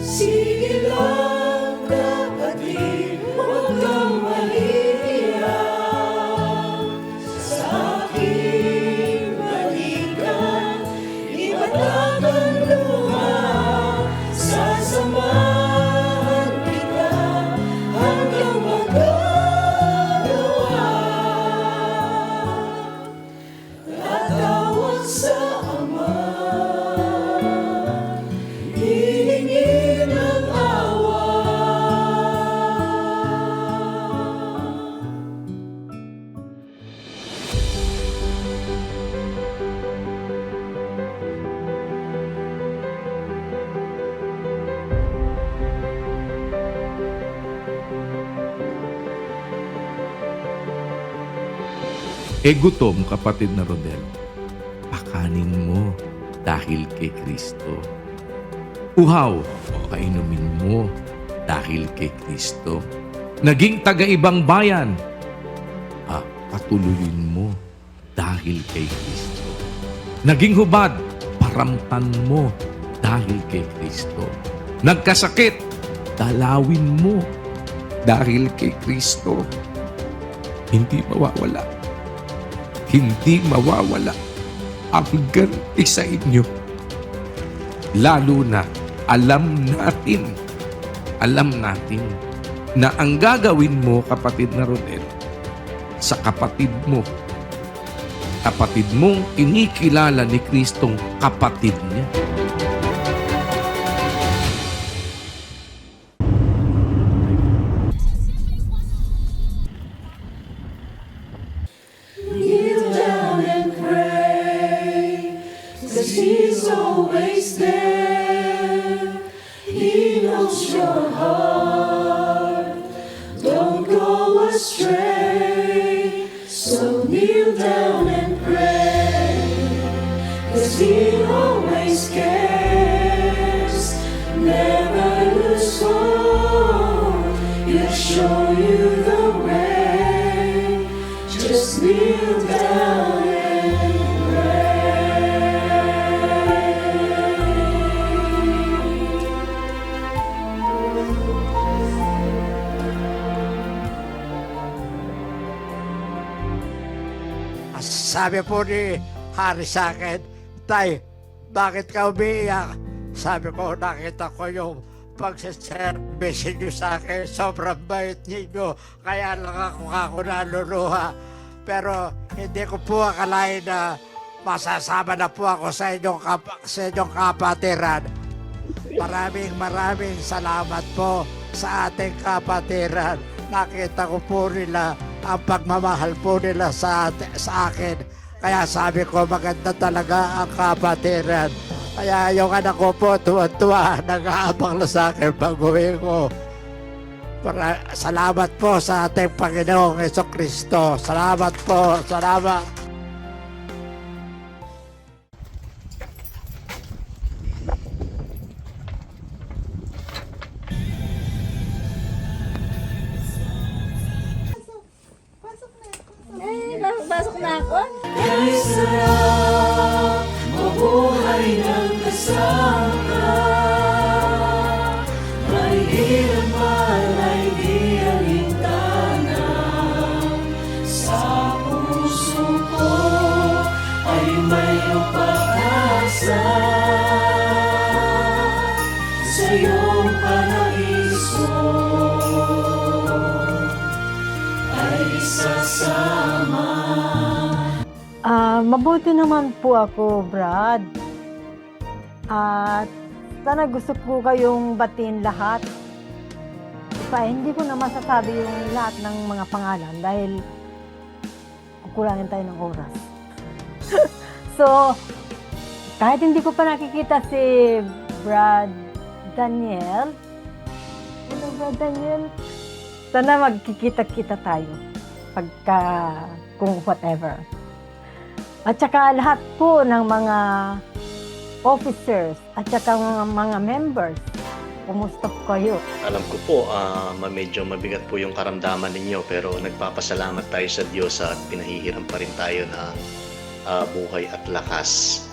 Sige lang kapatid, huwag kang mahihiya. Sa aking balikan, iba't ang luha. Sasamahan kita hanggang magdalawa. Tatawag sa Ama, hihingi ng awa. Gutom, kapatid na Rodel, pakanin mo dahil kay Kristo. Uhaw, painumin mo dahil kay Kristo. Naging taga-ibang bayan, patuluyin mo dahil kay Kristo. Naging hubad, paramtan mo dahil kay Kristo. Nagkasakit, dalawin mo dahil kay Kristo. Hindi mawawala. Hindi mawawala ang ganti sa inyo. Lalo na alam natin na ang gagawin mo, kapatid na Rodel, sa kapatid mong kinikilala ni Kristong kapatid niya. Kneel down and pray, 'cause He's always there. He knows your heart. Don't go astray. So kneel down and pray, 'cause He always cares. Never lose hope. He'll show you the way. Just kneel down and Sabi po ni Hari sa akin, Tay, bakit ka umiiyak? Sabi ko, nakita ko yung pagsiservice niyo sa akin. Sobrang bait ninyo. Kaya lang ako naluluha. Pero hindi ko po akalain na masasama na po ako sa inyong kapatiran. Maraming salamat po sa ating kapatiran. Nakita ko po nila ang pagmamahal po nila sa akin. Kaya sabi ko, maganda talaga ang kapatiran. Kaya yung anak ko po, tuwa-tuwa, nag-aabang na sa akin pag-uwi ko. Salamat po sa ating Panginoong Jesucristo. Salamat po, salamat. Pasok na ako. Kay sarap mabuhay ng kasama. May hirap man ay di alintana. Sa puso ko ay mayroong pag-asa. Sa iyong paraiso ay sasama. Mabuti naman po ako, Brad. At sana gusto ko kayong batiin lahat. Hindi ko na masasabi yung lahat ng mga pangalan dahil kukulangin tayo ng oras. So, Kahit hindi ko pa nakikita si Brad Daniel. Hello, Brad Daniel. Sana magkikita-kita tayo pagka kung whatever. At saka lahat po ng mga officers at saka mga members, kumusta po kayo? Alam ko po, medyo mabigat po yung karamdaman ninyo pero nagpapasalamat tayo sa Diyos at pinahihiram pa rin tayo ng buhay at lakas.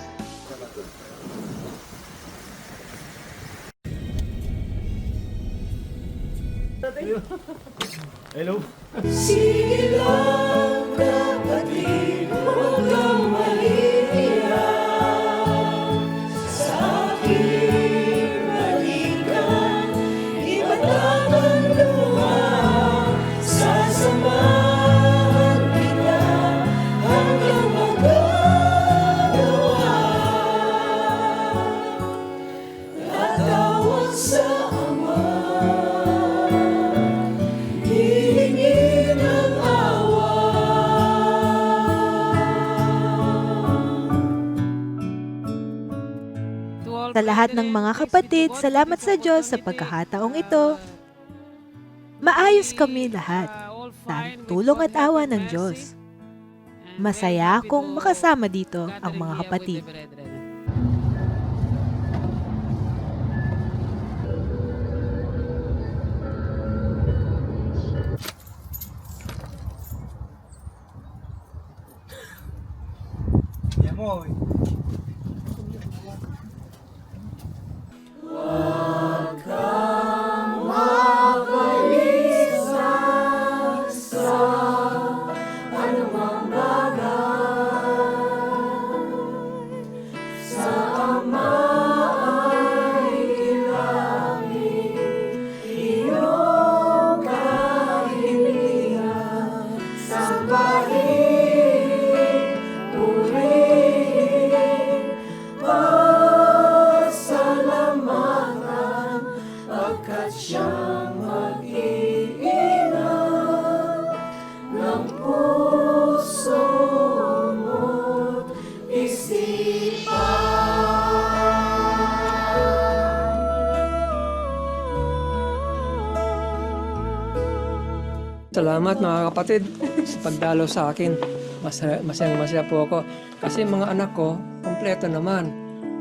Sige lang kapatid, huwag kang mahihiya. Sa aking balikan, iba't ang luha. Sasamahan kita hanggang magagawa. Tatawag sa Ama, hihingin ang awa. Sa lahat ng mga kapatid, salamat sa Diyos sa pagkakataong ito. Maayos kami lahat sa tulong at awa ng Diyos. Masaya akong makasama dito ang mga kapatid. Anumang bagay sa Ama ay ilangin, iyong kahilingan, sambahin, purihin, pasalamatan, pagkat siyang mag-iina ng puso mo't isipan. Salamat mga kapatid sa pagdalo sa akin. Masayang-masaya po ako. Kasi mga anak ko, kompleto naman.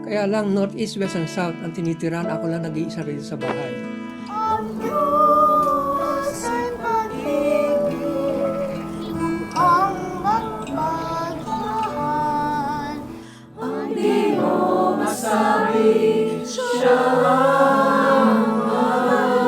Kaya lang North, East, West, and South ang tinitiran. Ako lang nag-iisa rito sa bahay. Ang Diyos ay pag-ibig, ang magpagmahal. Ang di mo masabi, siya ang mahal.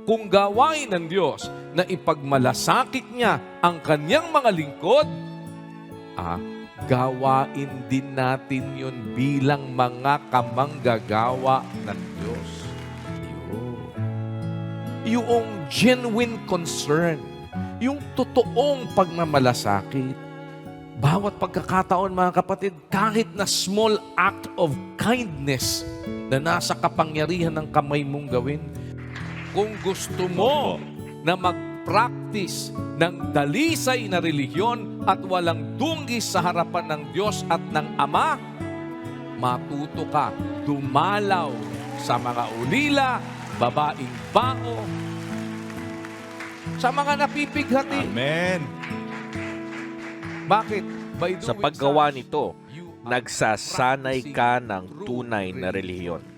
Kung gawain ng Diyos na ipagmalasakit niya ang kanyang mga lingkod, gawain din natin yun bilang mga kamanggagawa ng Diyos. Yung genuine concern, yung totoong pagmamalasakit. Bawat pagkakataon, mga kapatid, kahit na small act of kindness na nasa kapangyarihan ng kamay mong gawin, kung gusto mo na mag-practice ng dalisay na relihiyon at walang dunggis sa harapan ng Diyos at ng Ama, matuto ka dumalaw sa mga ulila, babaeng bao, sa mga napipighati. Amen. Bakit? By Sa doing paggawa such, nito, you are nagsasanay practicing ka ng true tunay na relihiyon.